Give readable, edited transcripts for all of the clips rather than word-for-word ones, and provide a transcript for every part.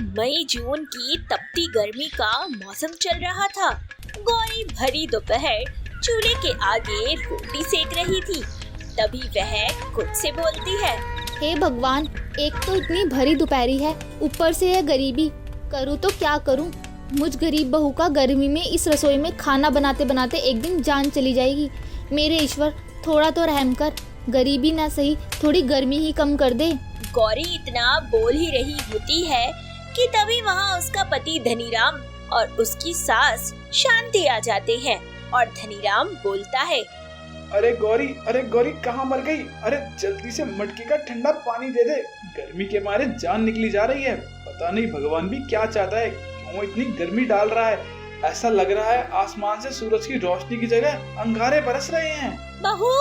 मई जून की तपती गर्मी का मौसम चल रहा था। गौरी भरी दोपहर चूल्हे के आगे रोटी सेक रही थी। तभी वह खुद से बोलती है, हे भगवान, एक तो इतनी भरी दोपहरी है, ऊपर से यह गरीबी। करूँ तो क्या करूँ? मुझ गरीब बहू का गर्मी में इस रसोई में खाना बनाते बनाते एक दिन जान चली जाएगी। मेरे ईश्वर, थोड़ा तो रहम कर, गरीबी ना सही थोड़ी गर्मी ही कम कर दे। गौरी इतना बोल ही रही होती है कि तभी वहाँ उसका पति धनीराम और उसकी सास शांति आ जाते हैं और धनीराम बोलता है, अरे गौरी कहाँ मर गई? अरे जल्दी से मटके का ठंडा पानी दे दे, गर्मी के मारे जान निकली जा रही है। पता नहीं भगवान भी क्या चाहता है, क्यों इतनी गर्मी डाल रहा है। ऐसा लग रहा है आसमान से सूरज की रोशनी की जगह अंगारे बरस रहे हैं। बहू,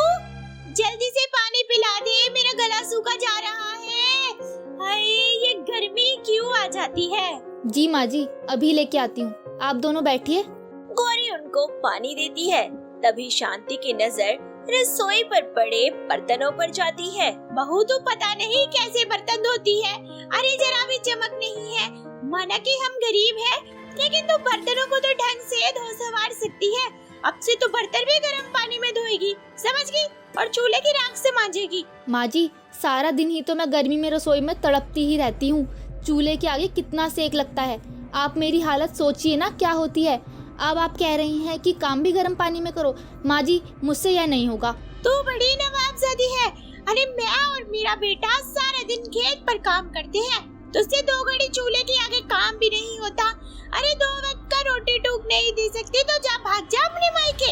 जल्दी से पानी पिला दे, मेरा गला सूखा जा रहा है। हाय, ये गर्मी क्यों आ जाती है? जी माँ जी, अभी लेके आती हूँ, आप दोनों बैठिए। गौरी उनको पानी देती है। तभी शांति की नजर रसोई पर पड़े बर्तनों पर जाती है। बहू, तो पता नहीं कैसे बर्तन धोती है। अरे जरा भी चमक नहीं है। माना कि हम गरीब हैं, लेकिन तो बर्तनों को तो ढंग से धो संवार सकती है। अब से तो बर्तन भी गर्म पानी में धोएगी, समझ गई? और चूल्हे की राख से मांजेगी। माँ जी, सारा दिन ही तो मैं गर्मी में रसोई में तड़पती ही रहती हूँ। चूल्हे के आगे कितना सेक लगता है। आप मेरी हालत सोचिए ना क्या होती है। अब आप कह रही हैं कि काम भी गर्म पानी में करो। माँ जी, मुझसे यह नहीं होगा। तू बड़ी नवाबजादी है। अरे मैं और मेरा बेटा सारा दिन खेत पर काम करते हैं, तुझसे 2 घड़ी चूल्हे के आगे काम भी नहीं होता। अरे 2 वक्त का रोटी टूक नहीं दे सकती तो जा, भाग जा अपने मायके।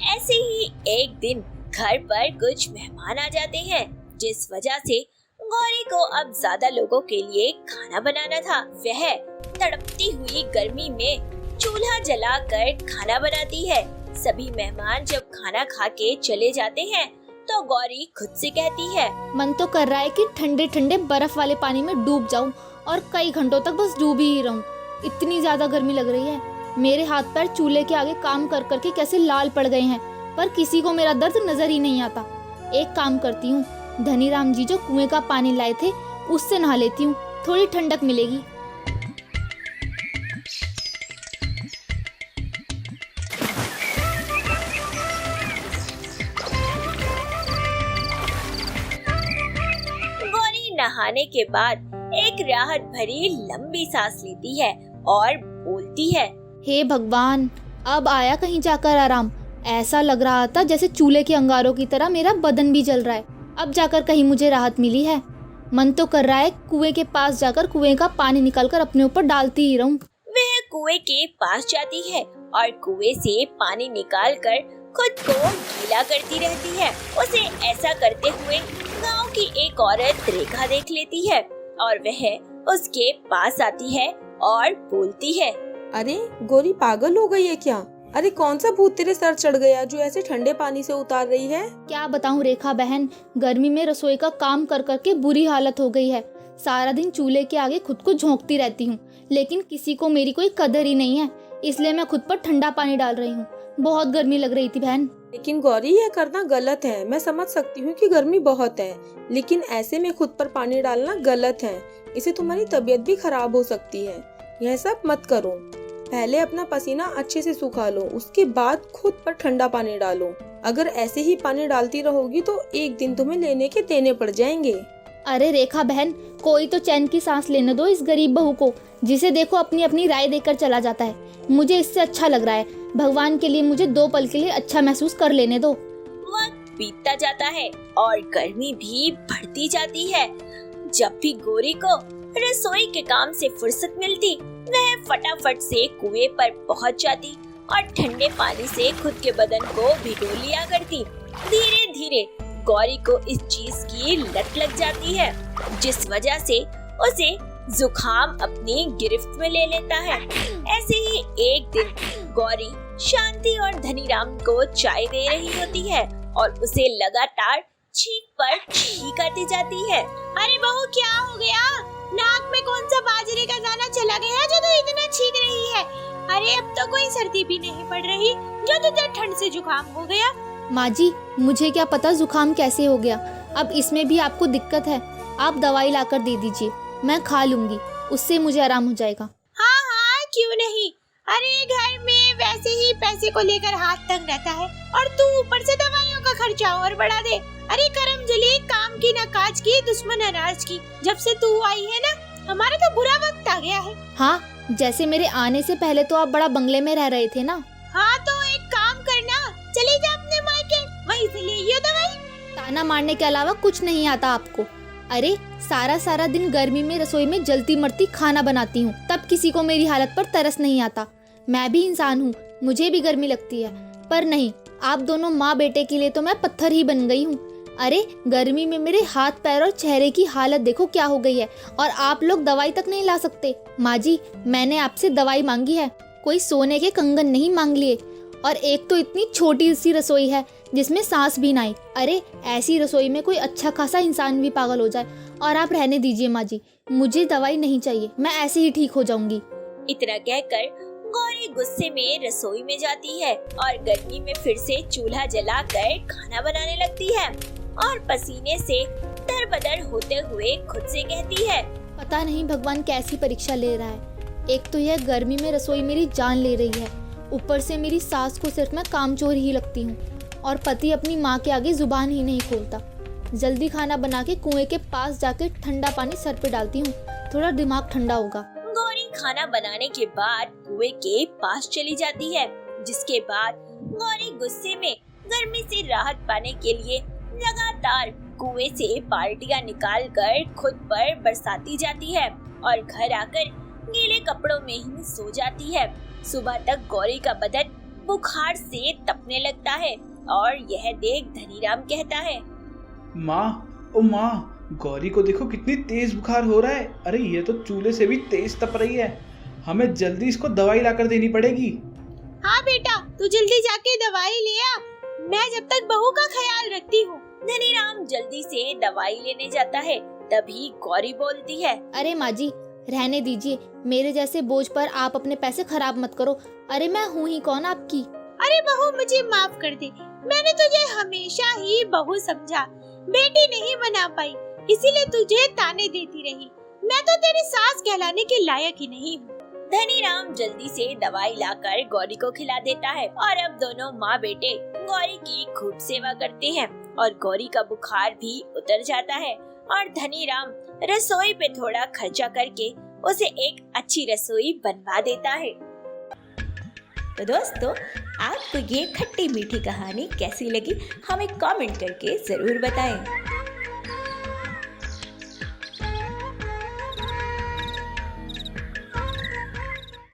ऐसे ही एक दिन घर पर कुछ मेहमान आ जाते हैं, जिस वजह से गौरी को अब ज्यादा लोगों के लिए खाना बनाना था। वह तड़पती हुई गर्मी में चूल्हा जलाकर खाना बनाती है। सभी मेहमान जब खाना खा के चले जाते हैं तो गौरी खुद से कहती है, मन तो कर रहा है कि ठंडे ठंडे बर्फ वाले पानी में डूब जाऊं और कई घंटों तक बस डूबी ही रहूं। इतनी ज्यादा गर्मी लग रही है। मेरे हाथ पैर चूल्हे के आगे काम कर करके कैसे लाल पड़ गए हैं, पर किसी को मेरा दर्द नजर ही नहीं आता। एक काम करती हूँ, धनीराम जी जो कुएं का पानी लाए थे उससे नहा लेती हूँ, थोड़ी ठंडक मिलेगी। गौरी नहाने के बाद एक राहत भरी लंबी सांस लेती है और बोलती है, हे भगवान, अब आया कहीं जाकर आराम। ऐसा लग रहा था जैसे चूल्हे के अंगारों की तरह मेरा बदन भी जल रहा है। अब जाकर कहीं मुझे राहत मिली है। मन तो कर रहा है कुएं के पास जाकर कुएं का पानी निकालकर अपने ऊपर डालती ही रहूं। वह कुएं के पास जाती है और कुएं से पानी निकालकर खुद को गीला करती रहती है। उसे ऐसा करते हुए गांव की एक औरत रेखा देख लेती है और वह उसके पास आती है और बोलती है, अरे गौरी, पागल हो गई है क्या? अरे कौन सा भूत तेरे सर चढ़ गया जो ऐसे ठंडे पानी से उतार रही है? क्या बताऊं रेखा बहन, गर्मी में रसोई का काम कर करके बुरी हालत हो गई है। सारा दिन चूल्हे के आगे खुद को झोंकती रहती हूँ, लेकिन किसी को मेरी कोई कदर ही नहीं है। इसलिए मैं खुद पर ठंडा पानी डाल रही हूँ। बहुत गर्मी लग रही थी बहन। लेकिन गौरी, ये करना गलत है। मैं समझ सकती हूँ कि गर्मी बहुत है, लेकिन ऐसे में खुद पर पानी डालना गलत है। इससे तुम्हारी तबीयत भी खराब हो सकती है। यह सब मत करो। पहले अपना पसीना अच्छे से सुखा लो, उसके बाद खुद पर ठंडा पानी डालो। अगर ऐसे ही पानी डालती रहोगी तो एक दिन तुम्हें लेने के देने पड़ जाएंगे। अरे रेखा बहन, कोई तो चैन की सांस लेने दो इस गरीब बहू को, जिसे देखो अपनी अपनी राय देकर चला जाता है। मुझे इससे अच्छा लग रहा है। भगवान के लिए मुझे 2 पल के लिए अच्छा महसूस कर लेने दो। वक्त बीतता जाता है और गर्मी भी बढ़ती जाती है। जब भी गौरी को रसोई के काम से फुर्सत मिलती, वह फटाफट से कुएं पर पहुंच जाती और ठंडे पानी से खुद के बदन को भिगो लिया करती। धीरे धीरे गौरी को इस चीज की लत लग जाती है, जिस वजह से उसे जुकाम अपनी गिरफ्त में ले लेता है। ऐसे ही एक दिन गौरी शांति और धनीराम को चाय दे रही होती है और उसे लगातार छींक पर छींक आती जाती है। अरे बहू, क्या हो गया? नाक में कौन सा बाजरे का दाना चला गया जो तू इतना छींक रही है? अरे अब तो कोई सर्दी भी नहीं पड़ रही जो तुझे ठंड से जुकाम हो गया। माँ जी, मुझे क्या पता जुकाम कैसे हो गया। अब इसमें भी आपको दिक्कत है। आप दवाई लाकर दे दीजिए, मैं खा लूंगी। उससे मुझे आराम हो जाएगा। हाँ हाँ क्यों नहीं। अरे घर में वैसे ही पैसे को लेकर हाथ तंग रहता है और तू ऊपर से दवाइयों का खर्चा और बढ़ा दे। अरे करम जली, काम की न काज की, दुश्मन अनाज की। जब से तू आई है ना, हमारा तो बुरा वक्त आ गया है। हाँ, जैसे मेरे आने से पहले तो आप बड़ा बंगले में रह रहे थे ना। हाँ तो एक काम करना, चले जा अपने मायके, वहीं से ले आइयो दवाई। ताना मारने के अलावा कुछ नहीं आता आपको। अरे सारा दिन गर्मी में रसोई में जलती मरती खाना बनाती हूँ, तब किसी को मेरी हालत पर तरस नहीं आता। मैं भी इंसान हूँ, मुझे भी गर्मी लगती है, पर नहीं, आप दोनों माँ बेटे के लिए तो मैं पत्थर ही बन गई हूँ। अरे गर्मी में मेरे हाथ पैर और चेहरे की हालत देखो क्या हो गई है, और आप लोग दवाई तक नहीं ला सकते। माँ जी, मैंने आपसे दवाई मांगी है, कोई सोने के कंगन नहीं मांग लिए। और एक तो इतनी छोटी सी रसोई है जिसमें सांस भी ना आए। अरे ऐसी रसोई में कोई अच्छा खासा इंसान भी पागल हो जाए। और आप रहने दीजिए माँ जी, मुझे दवाई नहीं चाहिए, मैं ऐसे ही ठीक हो जाऊंगी। इतना कहकर गौरी गुस्से में रसोई में जाती है और गर्मी में फिर से चूल्हा जलाकर खाना बनाने लगती है और पसीने से दरबदर होते हुए खुद से कहती है, पता नहीं भगवान कैसी परीक्षा ले रहा है। एक तो यह गर्मी में रसोई मेरी जान ले रही है, ऊपर से मेरी सास को सिर्फ मैं कामचोर ही लगती हूँ, और पति अपनी माँ के आगे जुबान ही नहीं खोलता। जल्दी खाना बना के कुएं के पास जाके ठंडा पानी सर पे डालती हूँ, थोड़ा दिमाग ठंडा होगा। गौरी खाना बनाने के बाद कुएं के पास चली जाती है, जिसके बाद गौरी गुस्से में गर्मी से राहत पाने के लिए लगातार कुएं से बाल्टियां निकालकर खुद पर बरसाती जाती है और घर आकर गीले कपड़ों में ही सो जाती है। सुबह तक गौरी का बदन बुखार से तपने लगता है और यह देख धनीराम कहता है, माँ, ओ माँ, गौरी को देखो कितनी तेज बुखार हो रहा है। अरे ये तो चूल्हे से भी तेज तप रही है, हमें जल्दी इसको दवाई लाकर देनी पड़ेगी। हाँ बेटा, तू जल्दी जाके दवाई ले आ, मैं जब तक बहू का ख्याल रखती हूँ। धनीराम जल्दी से दवाई लेने जाता है, तभी गौरी बोलती है, अरे माँ जी, रहने दीजिए, मेरे जैसे बोझ पर आप अपने पैसे खराब मत करो। अरे मैं हूँ ही कौन आपकी। अरे बहू मुझे माफ कर दे, मैंने तुझे हमेशा ही बहू समझा, बेटी नहीं बना पाई, इसीलिए तुझे ताने देती रही। मैं तो तेरी सास कहलाने के लायक ही नहीं हूँ। धनीराम जल्दी से दवाई लाकर गौरी को खिला देता है और अब दोनों माँ बेटे गौरी की खूब सेवा करते हैं और गौरी का बुखार भी उतर जाता है और धनीराम रसोई पे थोड़ा खर्चा करके उसे एक अच्छी रसोई बनवा देता है। तो दोस्तों, आपको ये खट्टी मीठी कहानी कैसी लगी हमें कमेंट करके जरूर बताएं।